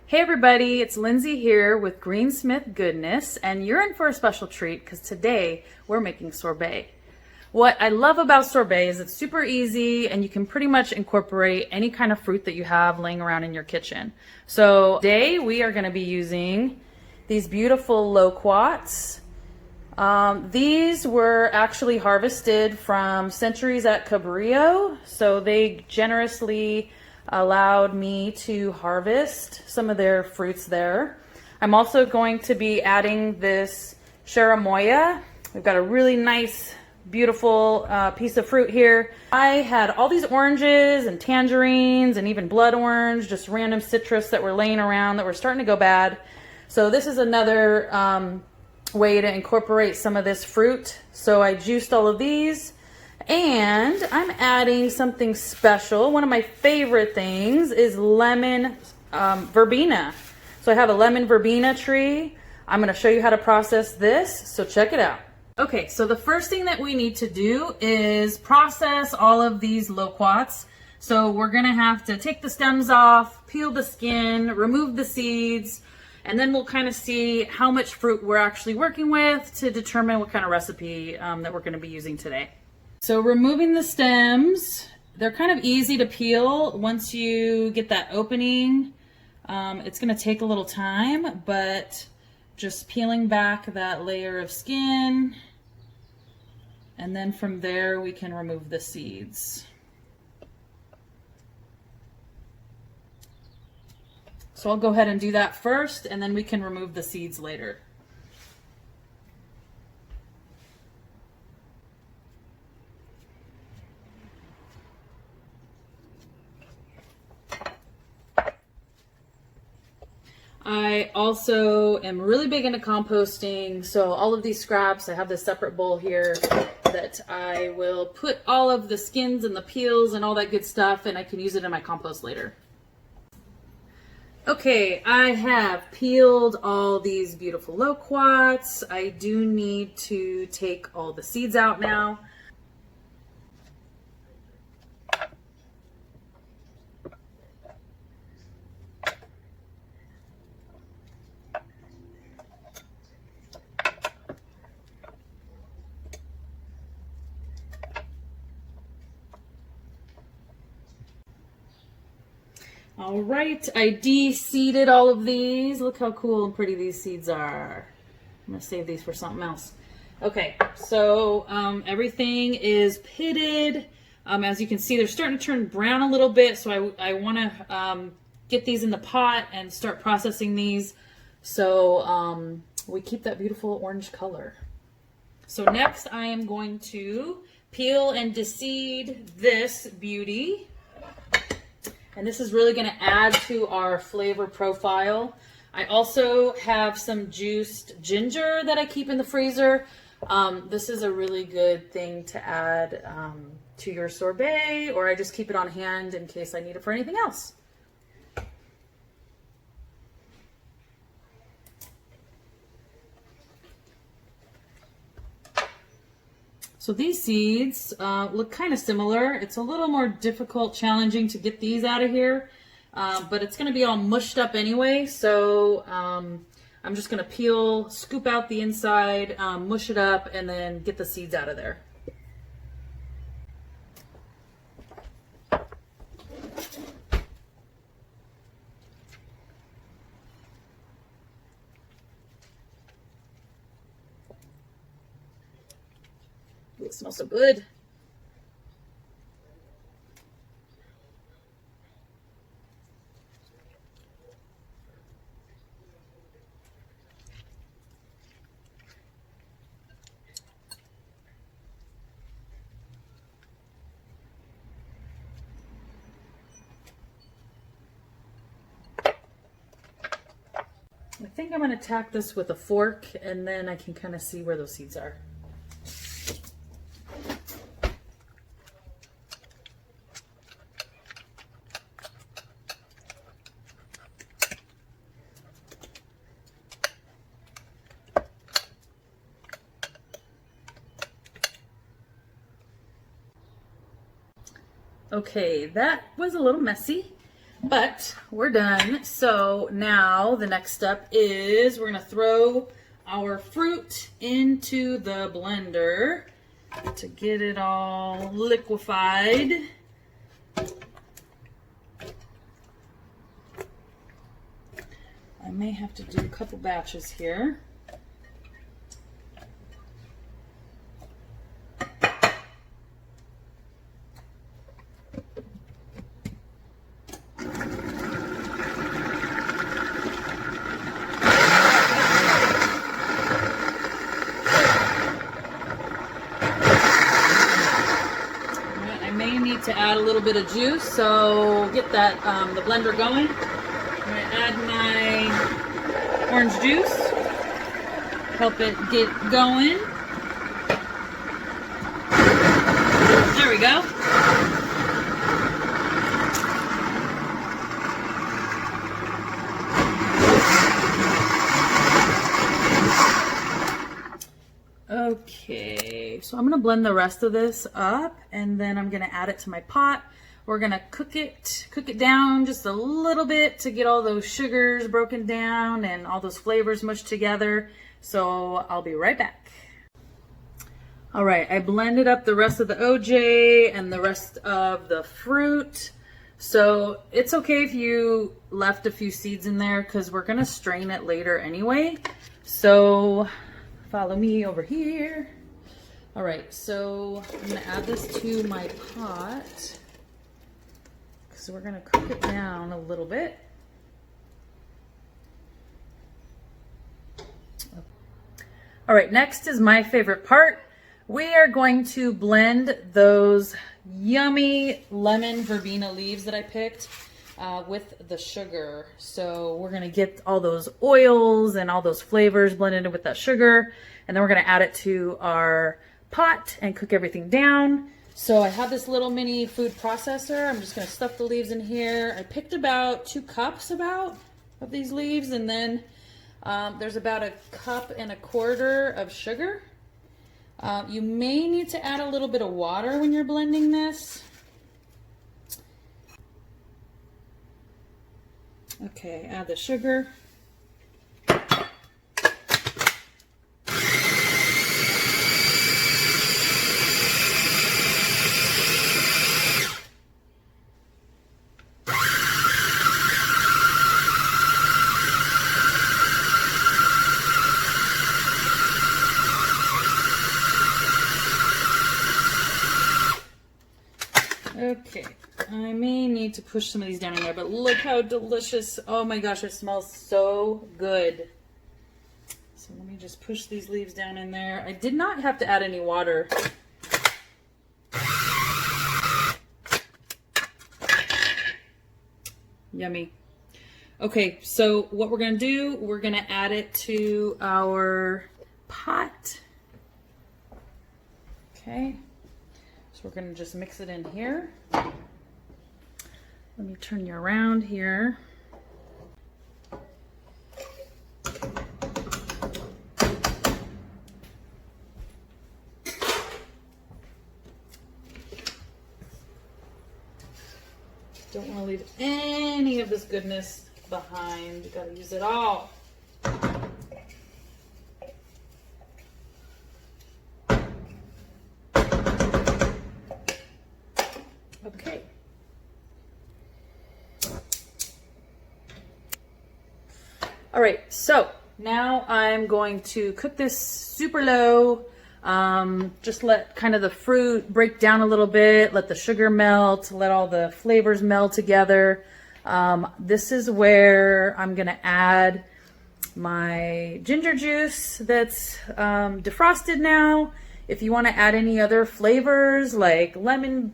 Hey everybody, it's Lindsay here with Greensmith Goodness, and you're in for a special treat because today we're making sorbet. What I love about sorbet is it's super easy and you can pretty much incorporate any kind of fruit that you have laying around in your kitchen. So today we are going to be using these beautiful loquats. These were actually harvested from Centuries at Cabrillo, so they generously allowed me to harvest some of their fruits there. I'm also going to be adding this cherimoya. We've got a really nice, beautiful piece of fruit here. I had all these oranges and tangerines and even blood orange, just random citrus that were laying around that were starting to go bad. So this is another way to incorporate some of this fruit. So I juiced all of these. And I'm adding something special. One of my favorite things is lemon verbena. So I have a lemon verbena tree. I'm going to show you how to process this, so check it out. Okay, so the first thing that we need to do is process all of these loquats. So we're going to have to take the stems off, peel the skin, remove the seeds, and then we'll kind of see how much fruit we're actually working with to determine what kind of recipe that we're going to be using today. So removing the stems, they're kind of easy to peel once you get that opening. It's going to take a little time, but just peeling back that layer of skin, and then from there we can remove the seeds. So I'll go ahead and do that first, and then we can remove the seeds later. I also am really big into composting, so all of these scraps, I have this separate bowl here that I will put all of the skins and the peels and all that good stuff, and I can use it in my compost later. Okay, I have peeled all these beautiful loquats. I do need to take all the seeds out now. All right, I de-seeded all of these. Look how cool and pretty these seeds are. I'm gonna save these for something else. Okay, so everything is pitted. As you can see, they're starting to turn brown a little bit, so I wanna get these in the pot and start processing these so we keep that beautiful orange color. So next I am going to peel and de-seed this beauty. And this is really going to add to our flavor profile. I also have some juiced ginger that I keep in the freezer. This is a really good thing to add to your sorbet, or I just keep it on hand in case I need it for anything else. So these seeds look kind of similar. It's a little more difficult, challenging to get these out of here, but it's going to be all mushed up anyway. So I'm just going to peel, scoop out the inside, mush it up, and then get the seeds out of there. It smells so good. I think I'm going to attack this with a fork, and then I can kind of see where those seeds are. Okay, that was a little messy, But we're done. So now the next step is we're gonna throw our fruit into the blender to get it all liquefied. I may have to do a couple batches here. To add a little bit of juice, so get that the blender going. I'm going to add my orange juice, help it get going. There we go. Okay, so I'm gonna blend the rest of this up and then I'm gonna add it to my pot. We're gonna cook it down just a little bit to get all those sugars broken down and all those flavors mushed together. So I'll be right back. All right, I blended up the rest of the OJ and the rest of the fruit. So it's okay if you left a few seeds in there because we're gonna strain it later anyway. So follow me over here. All right, so I'm gonna add this to my pot because we're gonna cook it down a little bit. All right, next is my favorite part. We are going to blend those yummy lemon verbena leaves that I picked with the sugar. So we're gonna get all those oils and all those flavors blended in with that sugar, and then we're gonna add it to our pot and cook everything down. So I have this little mini food processor. I'm just gonna stuff the leaves in here. I picked about 2 cups of these leaves, and then there's about 1.25 cups of sugar. You may need to add a little bit of water when you're blending this. Okay, add the sugar. Okay, I may need to push some of these down in there, but look how delicious. Oh my gosh, it smells so good. So let me just push these leaves down in there. I did not have to add any water. Yummy. Okay, so what we're gonna do, we're gonna add it to our pot. Okay. So we're gonna just mix it in here. Let me turn you around here. Don't want to leave any of this goodness behind. You gotta use it all. Okay. All right, so now I'm going to cook this super low. Just let kind of the fruit break down a little bit, let the sugar melt, let all the flavors meld together. This is where I'm gonna add my ginger juice that's defrosted now. If you want to add any other flavors like vanilla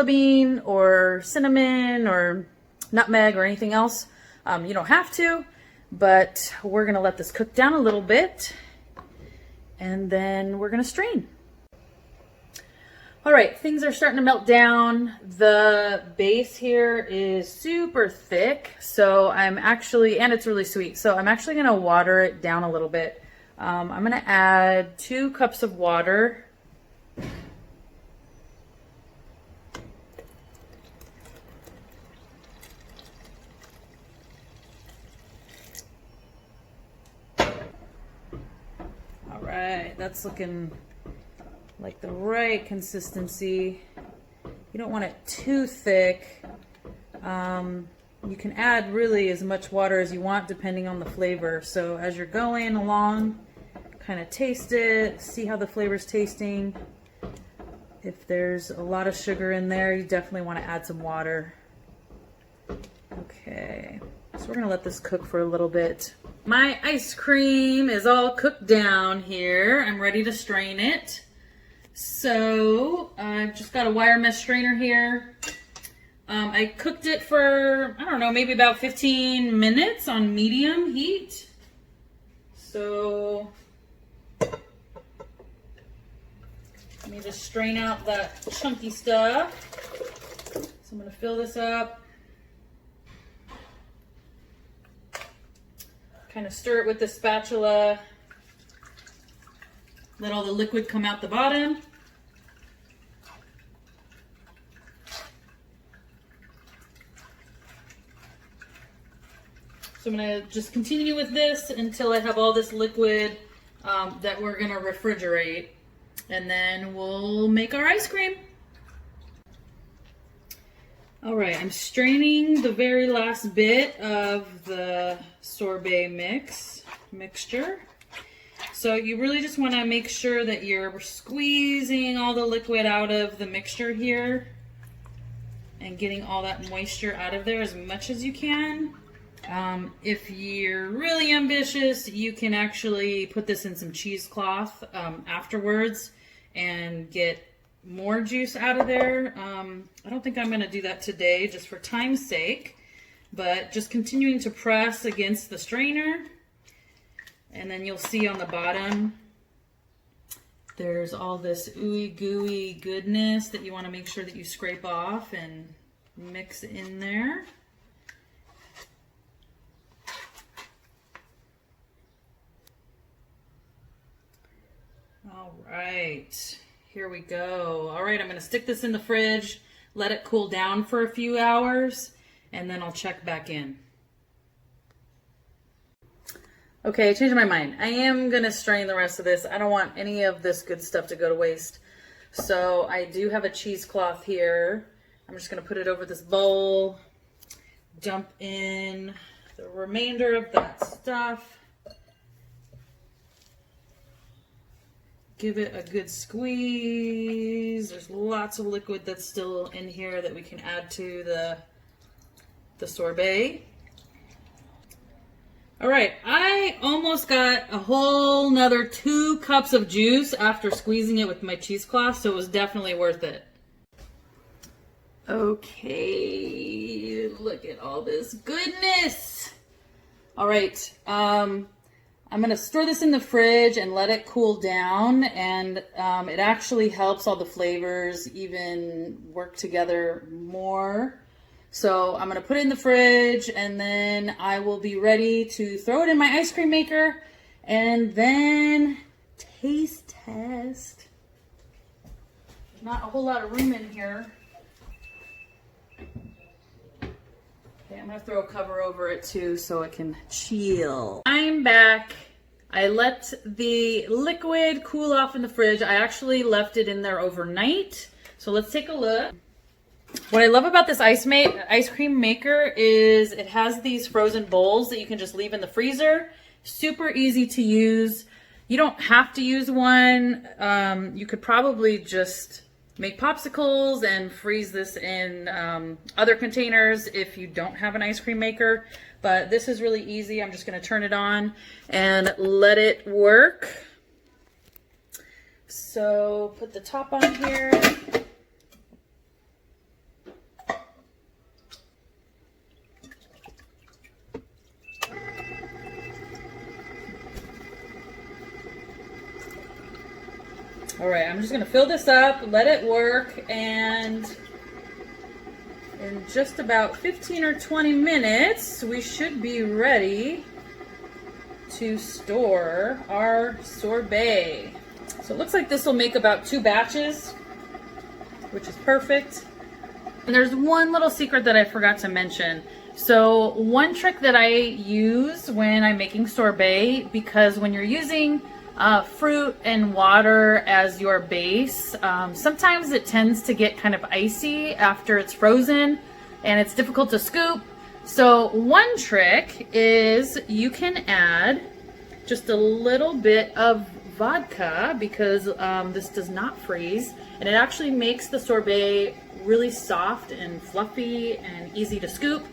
bean or cinnamon or nutmeg or anything else, you don't have to, but we're going to let this cook down a little bit and then we're going to strain. All right, things are starting to melt down. The base here is super thick, so and it's really sweet, so I'm actually going to water it down a little bit. I'm going to add 2 cups of water. right, that's looking like the right consistency. You don't want it too thick. You can add really as much water as you want depending on the flavor. So as you're going along, kind of taste it, see how the flavor's tasting. If there's a lot of sugar in there, you definitely want to add some water. Okay, so we're gonna let this cook for a little bit. My ice cream is all cooked down here. I'm ready to strain it. So I've just got a wire mesh strainer here. I cooked it for, I don't know, maybe about 15 minutes on medium heat. So let me just strain out that chunky stuff. So I'm going to fill this up. Kind of stir it with the spatula. Let all the liquid come out the bottom. So I'm going to just continue with this until I have all this liquid that we're going to refrigerate. And then we'll make our ice cream. All right, I'm straining the very last bit of the sorbet mixture. So you really just want to make sure that you're squeezing all the liquid out of the mixture here and getting all that moisture out of there as much as you can. If you're really ambitious, you can actually put this in some cheesecloth afterwards and get more juice out of there. I don't think I'm going to do that today just for time's sake, but just continuing to press against the strainer. And then you'll see on the bottom, there's all this ooey gooey goodness that you want to make sure that you scrape off and mix in there. All right, here we go. All right, I'm going to stick this in the fridge, let it cool down for a few hours, and then I'll check back in. Okay, I changed my mind. I am going to strain the rest of this. I don't want any of this good stuff to go to waste. So I do have a cheesecloth here. I'm just going to put it over this bowl, dump in the remainder of that stuff. Give it a good squeeze. There's lots of liquid that's still in here that we can add to the sorbet. All right, I almost got a whole nother 2 cups of juice after squeezing it with my cheesecloth, so it was definitely worth it. Okay, look at all this goodness. All right, I'm gonna store this in the fridge and let it cool down, and it actually helps all the flavors even work together more. So I'm gonna put it in the fridge, and then I will be ready to throw it in my ice cream maker and then taste test. There's not a whole lot of room in here. Okay, I'm gonna throw a cover over it too so it can chill. I'm back. I let the liquid cool off in the fridge. I actually left it in there overnight. So let's take a look. What I love about this ice cream maker is it has these frozen bowls that you can just leave in the freezer. Super easy to use. You don't have to use one. You could probably just make popsicles and freeze this in other containers if you don't have an ice cream maker. But this is really easy. I'm just going to turn it on and let it work. So put the top on here. All right, I'm just gonna fill this up, let it work, and in just about 15 or 20 minutes, we should be ready to store our sorbet. So it looks like this will make about 2 batches, which is perfect. And there's one little secret that I forgot to mention. So one trick that I use when I'm making sorbet, because when you're using fruit and water as your base. Sometimes it tends to get kind of icy after it's frozen and it's difficult to scoop. So one trick is you can add just a little bit of vodka because this does not freeze, and it actually makes the sorbet really soft and fluffy and easy to scoop.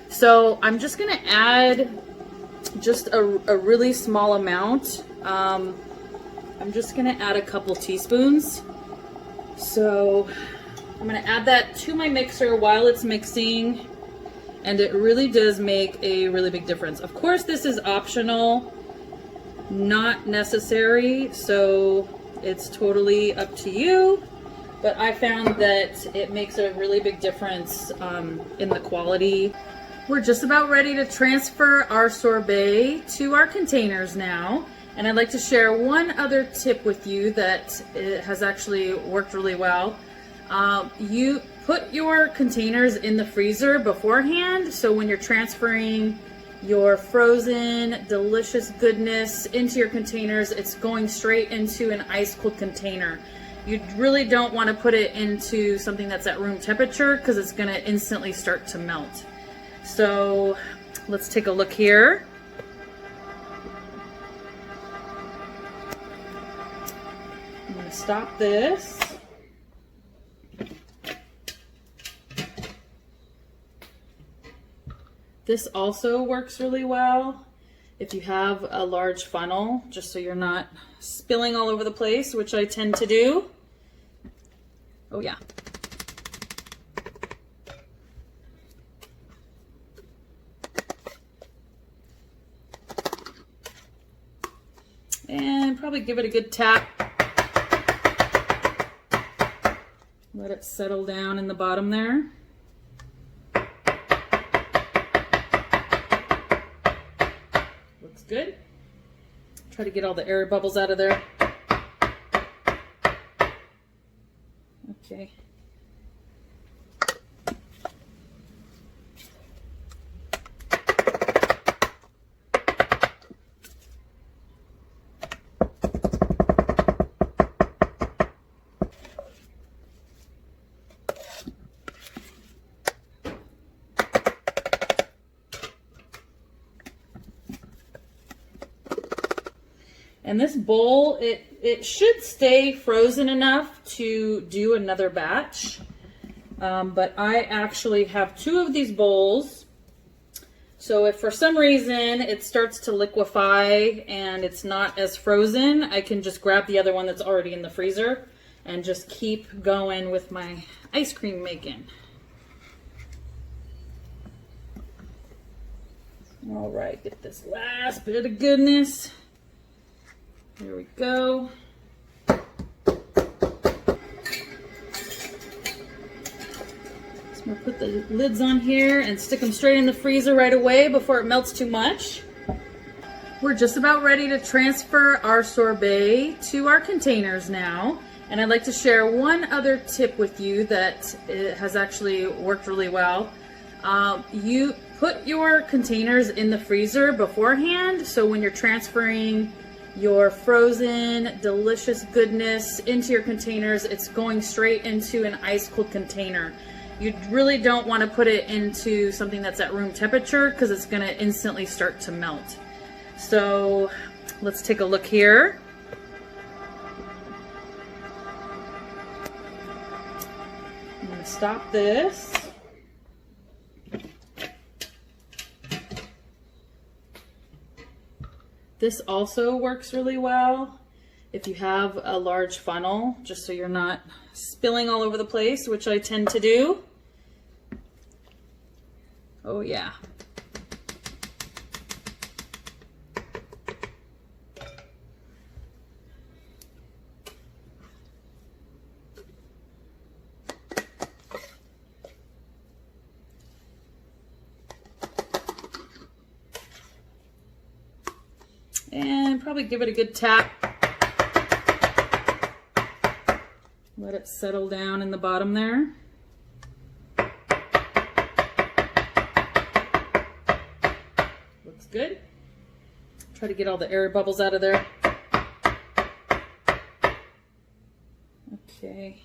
So I'm just gonna add just a really small amount. I'm just gonna add a couple teaspoons. So I'm gonna add that to my mixer while it's mixing, and it really does make a really big difference. Of course, this is optional, not necessary, so it's totally up to you, but I found that it makes a really big difference in the quality. We're just about ready to transfer our sorbet to our containers now. And I'd like to share one other tip with you that has actually worked really well. You put your containers in the freezer beforehand, so when you're transferring your frozen, delicious goodness into your containers, it's going straight into an ice-cold container. You really don't want to put it into something that's at room temperature because it's going to instantly start to melt. So let's take a look here. I'm going to stop this. This also works really well if you have a large funnel, just so you're not spilling all over the place, which I tend to do. Oh yeah. And probably give it a good tap. Let it settle down in the bottom there. Looks good. Try to get all the air bubbles out of there. Okay. And this bowl, it should stay frozen enough to do another batch. But I actually have two of these bowls. So if for some reason it starts to liquefy and it's not as frozen, I can just grab the other one that's already in the freezer and just keep going with my ice cream making. All right, get this last bit of goodness. There we go. So I'm gonna put the lids on here and stick them straight in the freezer right away before it melts too much. We're just about ready to transfer our sorbet to our containers now. And I'd like to share one other tip with you that has actually worked really well. You put your containers in the freezer beforehand, so when you're transferring your frozen, delicious goodness into your containers, it's going straight into an ice-cold container. You really don't want to put it into something that's at room temperature because it's going to instantly start to melt. So let's take a look here. I'm going to stop this. This also works really well if you have a large funnel, just so you're not spilling all over the place, which I tend to do. Oh yeah. And probably give it a good tap. Let it settle down in the bottom there. Looks good. Try to get all the air bubbles out of there. Okay.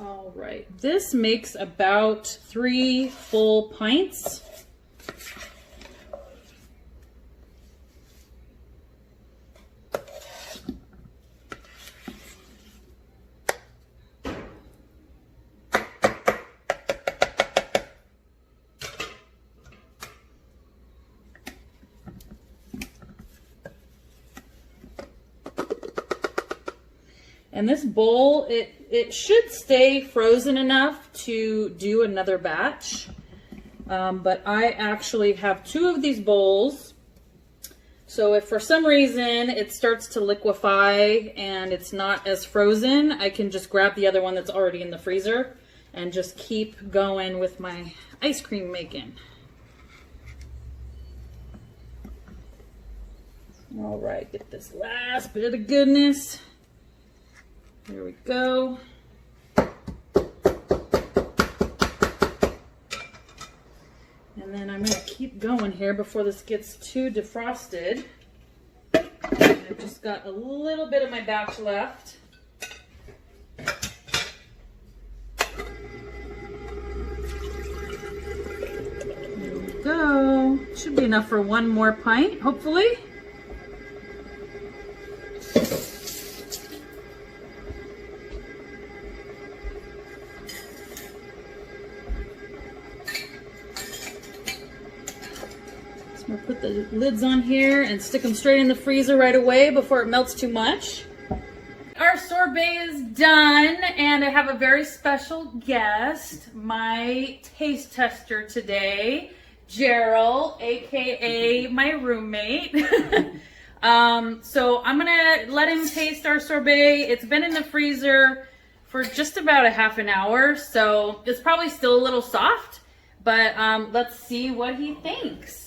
All right, this makes about 3 full pints. And this bowl, it should stay frozen enough to do another batch. But I actually have 2 of these bowls. So if for some reason it starts to liquefy and it's not as frozen, I can just grab the other one that's already in the freezer and just keep going with my ice cream making. All right, get this last bit of goodness. Here we go. And then I'm going to keep going here before this gets too defrosted. I've just got a little bit of my batch left. There we go. Should be enough for 1 more pint, hopefully. We'll put the lids on here and stick them straight in the freezer right away before it melts too much. Our sorbet is done, and I have a very special guest, my taste tester today, Gerald, aka my roommate. So I'm gonna let him taste our sorbet. It's been in the freezer for just about a half an hour, so it's probably still a little soft, but let's see what he thinks.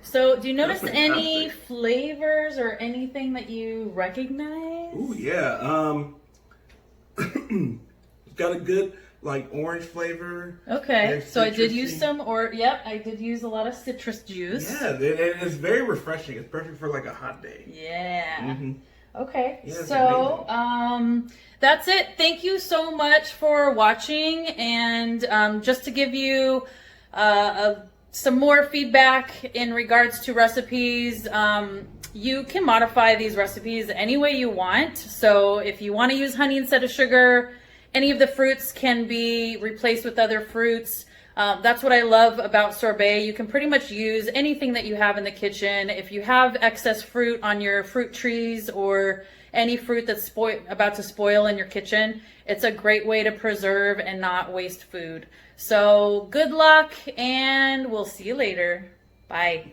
So, do you notice any flavors or anything that you recognize? Ooh, yeah. It's got a good, like, orange flavor. Okay, so I did use I did use a lot of citrus juice. Yeah, it's very refreshing. It's perfect for, like, a hot day. Yeah. Mm-hmm. Okay, yeah, so that's it. Thank you so much for watching, and just to give you some more feedback in regards to recipes. You can modify these recipes any way you want. So if you want to use honey instead of sugar, any of the fruits can be replaced with other fruits. That's what I love about sorbet. You can pretty much use anything that you have in the kitchen. If you have excess fruit on your fruit trees or any fruit that's about to spoil in your kitchen, it's a great way to preserve and not waste food. So good luck, and we'll see you later. Bye.